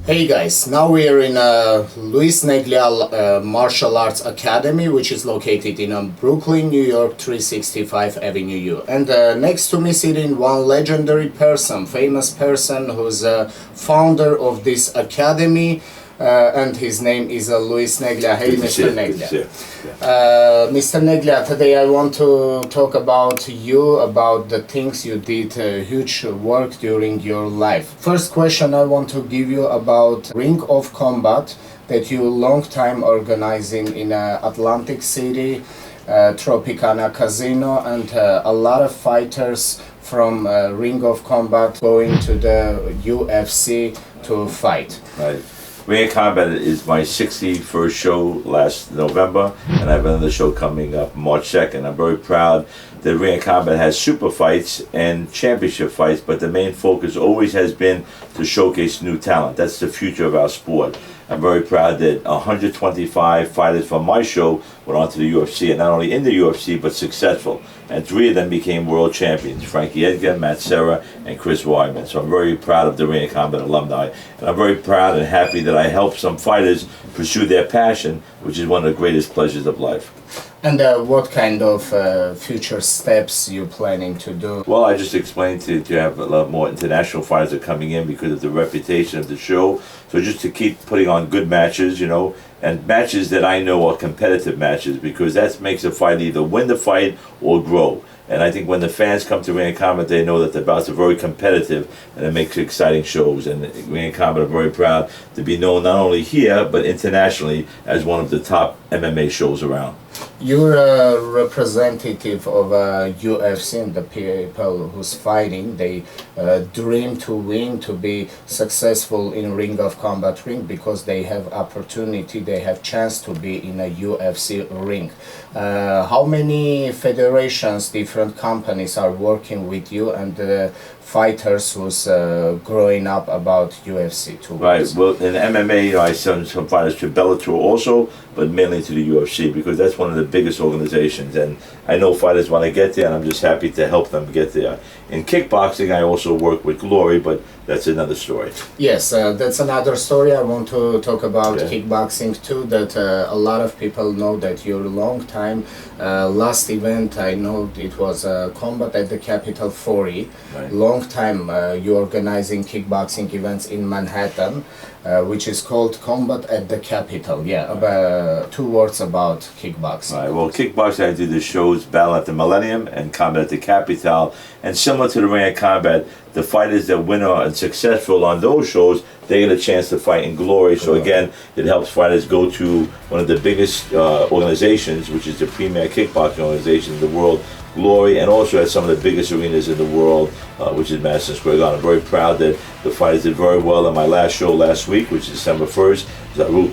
Hey guys, now we are in Louis Neglia Martial Arts Academy, which is located in Brooklyn, New York, 365 Avenue U. And next to me sitting one legendary person, famous person who's a founder of this academy, and his name is Louis Neglia. Hey, Mr. Neglia. Mr. Neglia, today I want to talk about you, about the things you did, huge work during your life. First question I want to give you about Ring of Combat that you long time organizing in Atlantic City, Tropicana Casino, and a lot of fighters from Ring of Combat going to the UFC to fight. Right. Ring of Combat is my 61st show last November, and I have another show coming up March 2nd. I'm very proud that Ring of Combat has super fights and championship fights, but the main focus always has been to showcase new talent. That's the future of our sport. I'm very proud that 125 fighters from my show went on to the UFC, and not only in the UFC, but successful. And 3 of them became world champions, Frankie Edgar, Matt Serra, and Chris Weidman. So I'm very proud of the Ring of Combat alumni. And I'm very proud and happy that I helped some fighters pursue their passion, which is one of the greatest pleasures of life. And what kind of future steps you planning to do? Well, I just explained to have a lot more international fighters are coming in because of the reputation of the show. So just to keep putting on good matches, you know, and matches that I know are competitive matches, because that makes a fight either win the fight or grow. And I think when the fans come to Ring of Combat, they know that the bouts are very competitive, and it makes exciting shows. And Ring of Combat are very proud to be known not only here, but internationally as one of the top MMA shows around. You're a representative of UFC, and the people who's fighting, they dream to win, to be successful in Ring of Combat ring, because they have opportunity, they have chance to be in a UFC ring. How many federations, different companies are working with you, and fighters who's growing up about UFC too? Right. Well, in MMA, I send some fighters to Bellator also, but mainly to the UFC, because that's one of the biggest organizations, and I know fighters want to get there, and I'm just happy to help them get there. In kickboxing, I also work with Glory, but that's another story. Yes, that's another story. I want to talk about kickboxing too, that a lot of people know that you're a long time. Last event, I know it was Combat at the Capitol 40. Right. Long time you organizing kickboxing events in Manhattan, which is called Combat at the Capitol. Yeah, about 2 words about kickboxing. Right. Well, kickboxing, I do the shows Battle at the Millennium and Combat at the Capitol, and similar to the Ring of Combat, the fighters that win and successful on those shows, they get a chance to fight in Glory. So again, it helps fighters go to one of the biggest organizations, which is the premier kickboxing organization in the world, Glory, and also at some of the biggest arenas in the world, which is Madison Square Garden. I'm very proud that the fighters did very well in my last show last week, which is December 1st.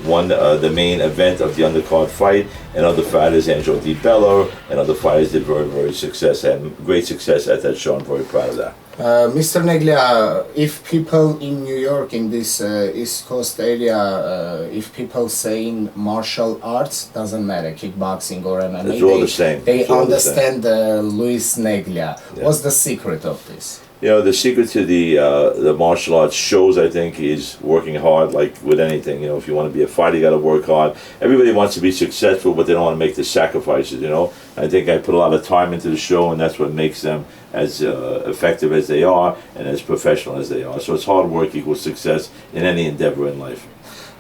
Won the main event of the undercard fight, and other fighters, Angelo Di Bello, and other fighters did great success at that show. I'm very proud of that. Mr. Neglia, if people in New York, in this East Coast area, if people saying martial arts, doesn't matter, kickboxing or MMA, it's all the same. They understand Louis Neglia. Yeah. What's the secret of this? You know, the secret to the martial arts shows, I think, is working hard, like with anything. You know, if you want to be a fighter, you got to work hard. Everybody wants to be successful, but they don't want to make the sacrifices, you know. I think I put a lot of time into the show, and that's what makes them as effective as they are and as professional as they are. So it's hard work equals success in any endeavor in life.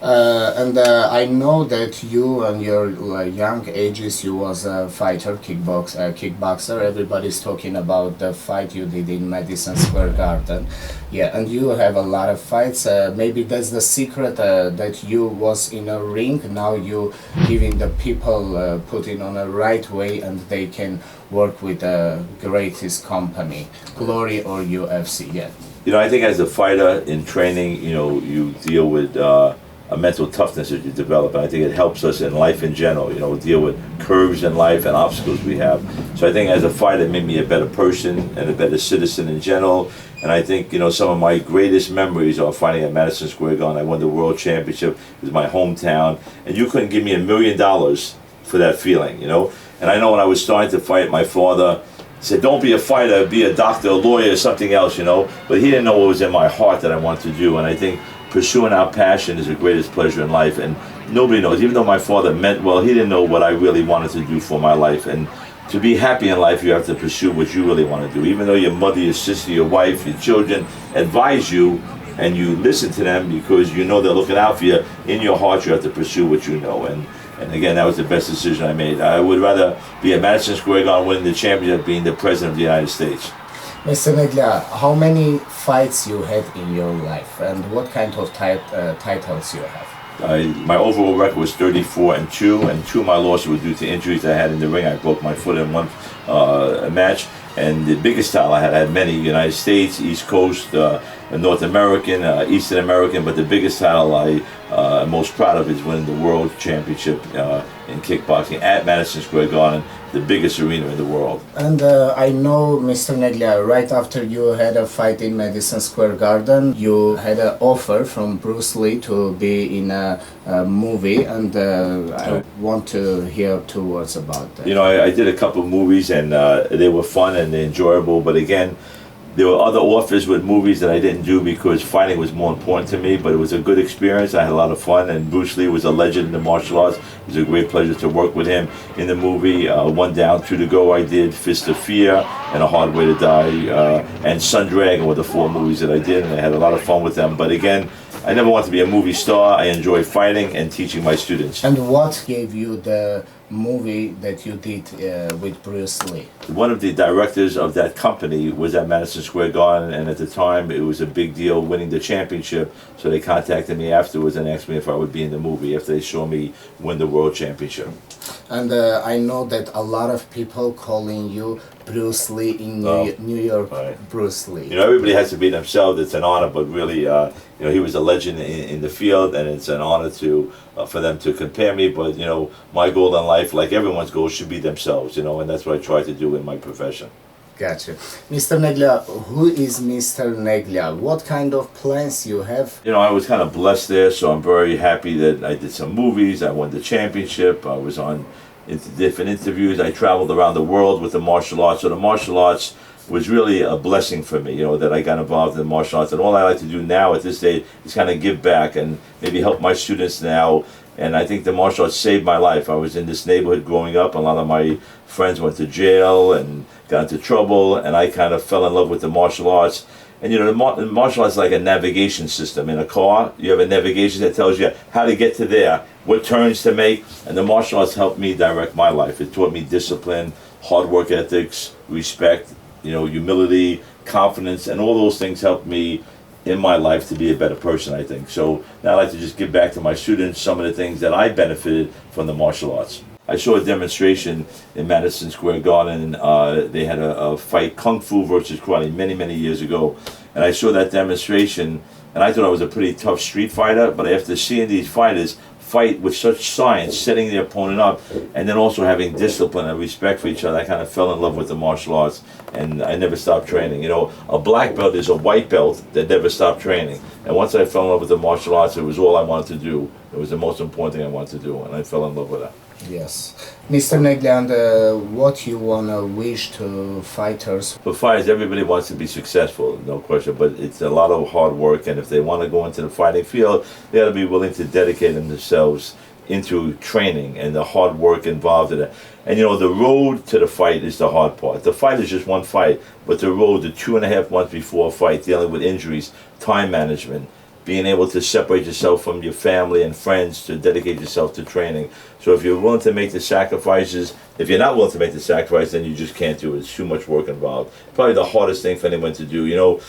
And I know that you and your young ages, you was a fighter, kickboxer. Everybody's talking about the fight you did in Madison Square Garden. Yeah, and you have a lot of fights. Maybe that's the secret, that you was in a ring. Now you giving the people putting on a right way, and they can work with the greatest company, Glory or UFC. Yeah. You know, I think as a fighter in training, you know, you deal with a mental toughness that you develop, and I think it helps us in life in general, you know, deal with curves in life and obstacles we have. So I think as a fighter, it made me a better person and a better citizen in general. And I think, you know, some of my greatest memories are fighting at Madison Square Garden. I won the world championship. It was my hometown, and you couldn't give me $1 million for that feeling, you know. And I know when I was starting to fight, my father said, don't be a fighter, be a doctor, a lawyer, something else, you know. But he didn't know what was in my heart that I wanted to do. And I think pursuing our passion is the greatest pleasure in life, and nobody knows. Even though my father meant well, he didn't know what I really wanted to do for my life. And to be happy in life, you have to pursue what you really want to do. Even though your mother, your sister, your wife, your children advise you, and you listen to them because you know they're looking out for you, in your heart you have to pursue what you know. And again, that was the best decision I made. I would rather be at Madison Square Garden winning the championship being the President of the United States. Mr. Neglia, how many fights you had in your life, and what kind of titles you have? My overall record was 34-2, and 2 of my losses were due to injuries I had in the ring. I broke my foot in one match, and the biggest title I had many: United States, East Coast, North American, Eastern American, but the biggest title I'm most proud of is winning the World Championship in kickboxing at Madison Square Garden, the biggest arena in the world. And I know, Mr. Neglia, right after you had a fight in Madison Square Garden, you had an offer from Bruce Lee to be in a movie, and I want to hear 2 words about that. You know, I did a couple of movies, and they were fun and enjoyable, but again, there were other offers with movies that I didn't do because fighting was more important to me, but it was a good experience. I had a lot of fun, and Bruce Lee was a legend in the martial arts. It was a great pleasure to work with him in the movie. One Down, Two to Go I did, Fist of Fear, and A Hard Way to Die, and Sun Dragon were the 4 movies that I did, and I had a lot of fun with them. But again, I never wanted to be a movie star. I enjoy fighting and teaching my students. And what gave you the movie that you did with Bruce Lee? One of the directors of that company was at Madison Square Garden, and at the time it was a big deal winning the championship, so they contacted me afterwards and asked me if I would be in the movie after they saw me win the World Championship. And I know that a lot of people calling you Bruce Lee in New York, right. Bruce Lee. You know, everybody has to be themselves. It's an honor, but really, you know, he was a legend in the field, and it's an honor to for them to compare me. But you know, my goal in life, like everyone's goal, should be themselves. You know, and that's what I try to do in my profession. Gotcha. Mr. Neglia, who is Mr. Neglia? What kind of plans you have? You know, I was kind of blessed there, so I'm very happy that I did some movies. I won the championship. I was on different interviews. I traveled around the world with the martial arts. So the martial arts was really a blessing for me, you know, that I got involved in the martial arts. And all I like to do now at this stage is kind of give back and maybe help my students now. And I think the martial arts saved my life. I was in this neighborhood growing up. A lot of my friends went to jail and got into trouble, and I kind of fell in love with the martial arts. And you know, the martial arts is like a navigation system. In a car, you have a navigation that tells you how to get to there, what turns to make, and the martial arts helped me direct my life. It taught me discipline, hard work ethics, respect, you know, humility, confidence, and all those things helped me in my life to be a better person, I think. So now I like to just give back to my students some of the things that I benefited from the martial arts. I saw a demonstration in Madison Square Garden. They had a fight, Kung Fu versus Karate, many years ago. And I saw that demonstration, and I thought I was a pretty tough street fighter, but after seeing these fighters fight with such science, setting their opponent up, and then also having discipline and respect for each other, I kind of fell in love with the martial arts, and I never stopped training. You know, a black belt is a white belt that never stopped training. And once I fell in love with the martial arts, it was all I wanted to do. It was the most important thing I wanted to do, and I fell in love with it. Yes. Mr. Neglia, and what you want to wish to fighters? For fighters, everybody wants to be successful, no question, but it's a lot of hard work, and if they want to go into the fighting field, they got to be willing to dedicate themselves into training and the hard work involved in it. And you know, the road to the fight is the hard part. The fight is just one fight, but the road, the 2.5 months before a fight, dealing with injuries, time management, being able to separate yourself from your family and friends to dedicate yourself to training. So if you're willing to make the sacrifices, if you're not willing to make the sacrifice, then you just can't do it. It's too much work involved. Probably the hardest thing for anyone to do. You know,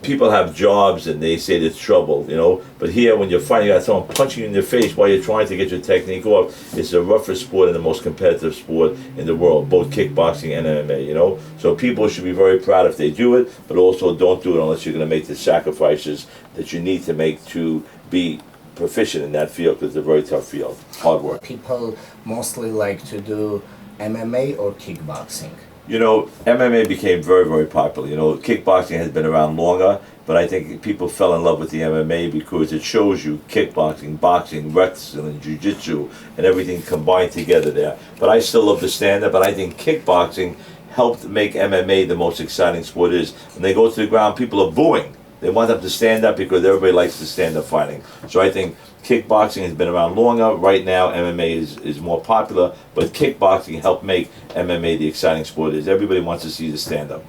people have jobs and they say there's trouble, you know, but here when you're fighting, you got someone punching you in the face while you're trying to get your technique off. It's the roughest sport and the most competitive sport in the world, both kickboxing and MMA, you know. So people should be very proud if they do it, but also don't do it unless you're going to make the sacrifices that you need to make to be proficient in that field, because it's a very tough field, hard work. People mostly like to do MMA or kickboxing. You know, MMA became very popular. You know, kickboxing has been around longer, but I think people fell in love with the MMA because it shows you kickboxing, boxing, wrestling, jiu-jitsu, and everything combined together there. But I still love the stand-up, but I think kickboxing helped make MMA the most exciting sport is. When they go to the ground, people are booing. They want them to stand up because everybody likes to stand up fighting. So I think kickboxing has been around longer. Right now, MMA is more popular, but kickboxing helped make MMA the exciting sport it is. Everybody wants to see the stand up.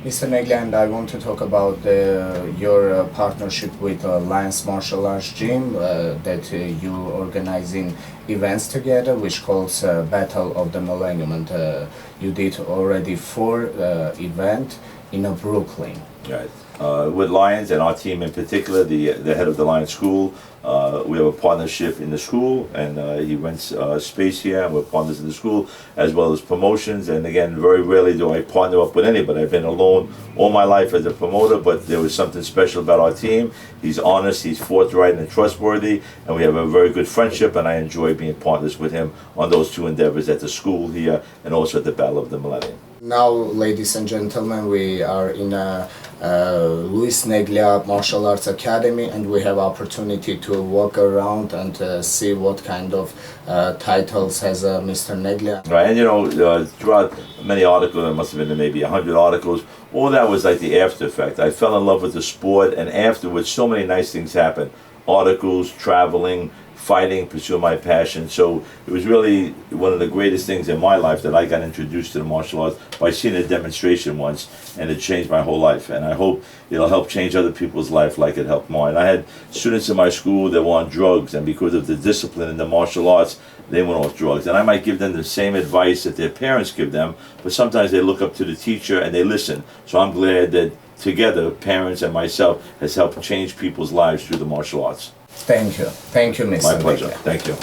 Mr. Neglia, and I want to talk about your partnership with Lions Martial Arts Gym that you organizing events together, which calls Battle of the Millennium, and you did already 4 event in Brooklyn. Right. With Lions and our team in particular, the head of the Lions School, we have a partnership in the school, and he rents space here, and we're partners in the school, as well as promotions. And again, very rarely do I partner up with anybody. I've been alone all my life as a promoter, but there was something special about our team. He's honest, he's forthright and trustworthy, and we have a very good friendship, and I enjoy being partners with him on those 2 endeavors at the school here and also at the Battle of the Millennium. Now, ladies and gentlemen, we are in a Louis Neglia Martial Arts Academy, and we have opportunity to walk around and see what kind of titles has Mr. Neglia. Right, and throughout many articles, there must have been maybe 100 articles, all that was like the after effect. I fell in love with the sport, and afterwards so many nice things happened. Articles, traveling, fighting, pursuing my passion. So it was really one of the greatest things in my life that I got introduced to the martial arts by seeing a demonstration once, and it changed my whole life. And I hope it'll help change other people's life like it helped mine. I had students in my school that were on drugs, and because of the discipline in the martial arts, they went off drugs. And I might give them the same advice that their parents give them, but sometimes they look up to the teacher and they listen. So I'm glad that together, parents and myself, has helped change people's lives through the martial arts. Thank you. Thank you, Mr. My pleasure. Neglia. Thank you.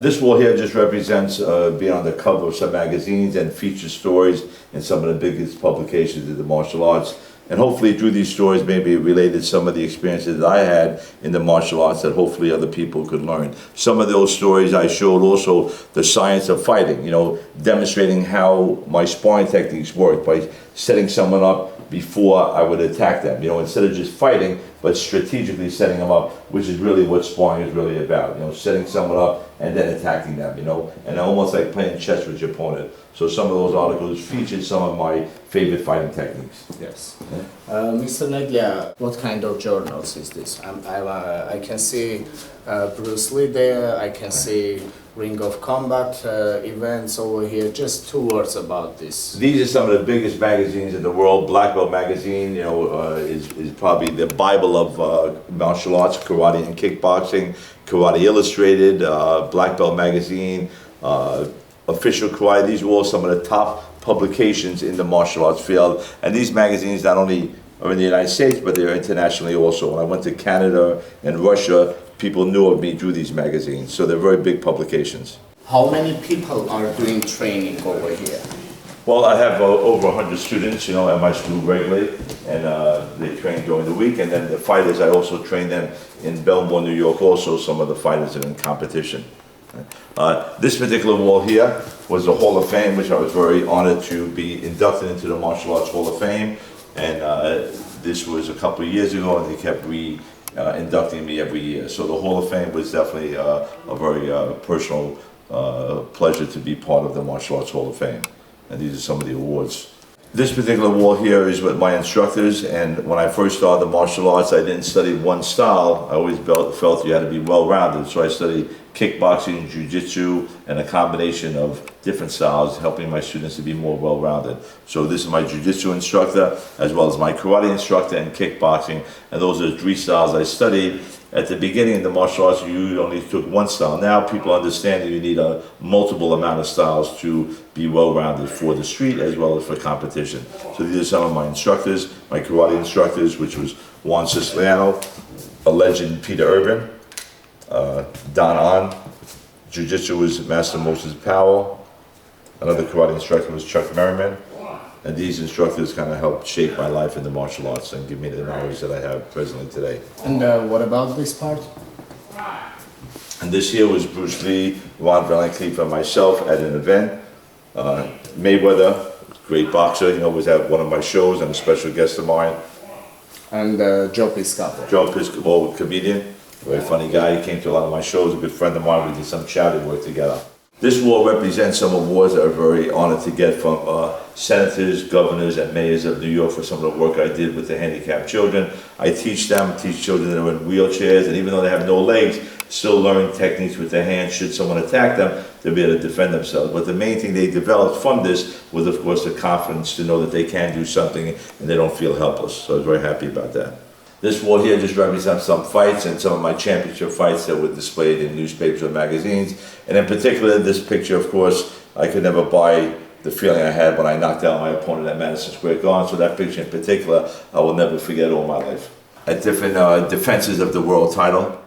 This wall here just represents being on the cover of some magazines and feature stories in some of the biggest publications of the martial arts. And hopefully through these stories maybe related some of the experiences that I had in the martial arts that hopefully other people could learn. Some of those stories I showed also the science of fighting, demonstrating how my sparring techniques work by setting someone up before I would attack them, instead of just fighting, but strategically setting them up, which is really what sparring is really about, setting someone up and then attacking them, and almost like playing chess with your opponent. So some of those articles featured some of my favorite fighting techniques. Yes. Mr. Neglia, what kind of journals is this? I can see Bruce Lee there, I can see Ring of Combat events over here. Just 2 words about this. These are some of the biggest magazines in the world. Black Belt magazine, is probably the Bible of martial arts, karate and kickboxing. Karate Illustrated, Black Belt magazine, Official Karate. These are all some of the top publications in the martial arts field. And these magazines not only are in the United States, but they're internationally also. When I went to Canada and Russia, people knew of me through these magazines. So they're very big publications. How many people are doing training over here? Well, I have over 100 students, at my school regularly, and they train during the week. And then the fighters, I also train them in Belmore, New York. Also, some of the fighters are in competition. This particular wall here was the Hall of Fame, which I was very honored to be inducted into the Martial Arts Hall of Fame. And this was a couple of years ago, and they kept inducting me every year. So the Hall of Fame was definitely a very personal pleasure to be part of the Martial Arts Hall of Fame. And these are some of the awards. This particular wall here is with my instructors, and when I first started the martial arts, I didn't study one style. I always felt you had to be well-rounded, so I studied kickboxing, jiu-jitsu, and a combination of different styles, helping my students to be more well-rounded. So this is my jiu-jitsu instructor, as well as my karate instructor and kickboxing, and those are the 3 styles I studied. At the beginning of the martial arts, you only took one style. Now people understand that you need a multiple amount of styles to be well-rounded for the street as well as for competition. So these are some of my instructors, my karate instructors, which was Juan Siciliano, a legend Peter Urban, Don On. Jiu-Jitsu was Master Moses Powell. Another karate instructor was Chuck Merriman. And these instructors kind of helped shape my life in the martial arts and give me the knowledge that I have presently today. And what about this part? And this here was Bruce Lee, Ron Van Cleef, and myself at an event. Mayweather, great boxer, was at one of my shows and a special guest of mine. And Joe Piscopo. Joe Piscopo, comedian, very funny guy. He came to a lot of my shows, a good friend of mine. We did some charity work together. This wall represents some awards that I'm very honored to get from senators, governors, and mayors of New York for some of the work I did with the handicapped children. I teach children that are in wheelchairs, and even though they have no legs, still learning techniques with their hands. Should someone attack them, they'll be able to defend themselves. But the main thing they developed from this was, of course, the confidence to know that they can do something and they don't feel helpless. So I was very happy about that. This wall here just represents some fights and some of my championship fights that were displayed in newspapers or magazines. And in particular, this picture, of course, I could never buy the feeling I had when I knocked out my opponent at Madison Square Garden. So that picture in particular, I will never forget all my life. At different defenses of the world title.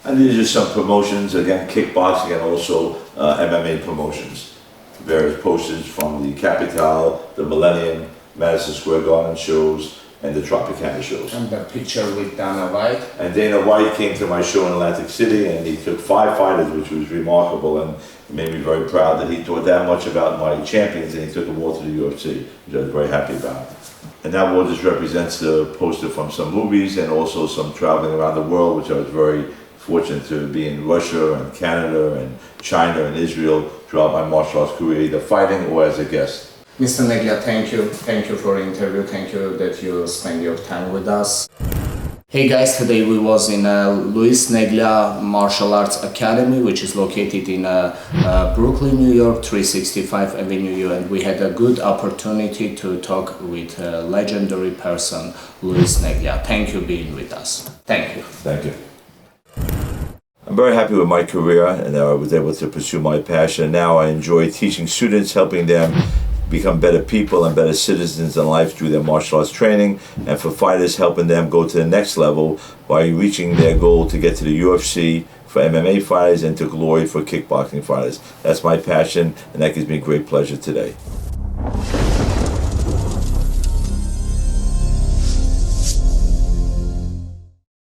And these are some promotions, again, kickboxing and also MMA promotions. Various posters from the Capitol, the Millennium, Madison Square Garden shows, and the Tropicana shows. And the picture with Dana White. And Dana White came to my show in Atlantic City, and he took 5 fighters, which was remarkable, and it made me very proud that he thought that much about my champions, and he took them all to the UFC, which I was very happy about. And that wall just represents the poster from some movies and also some traveling around the world, which I was very fortunate to be in Russia and Canada and China and Israel throughout my martial arts career, either fighting or as a guest. Mr. Neglia, thank you. Thank you for the interview. Thank you that you spend your time with us. Hey guys, today we was in Louis Neglia Martial Arts Academy, which is located in Brooklyn, New York, 365 Avenue, and we had a good opportunity to talk with a legendary person, Louis Neglia. Thank you for being with us. Thank you. Thank you. I'm very happy with my career, and I was able to pursue my passion. Now I enjoy teaching students, helping them become better people and better citizens in life through their martial arts training, and for fighters, helping them go to the next level by reaching their goal to get to the UFC for MMA fighters and to glory for kickboxing fighters. That's my passion, and that gives me great pleasure today.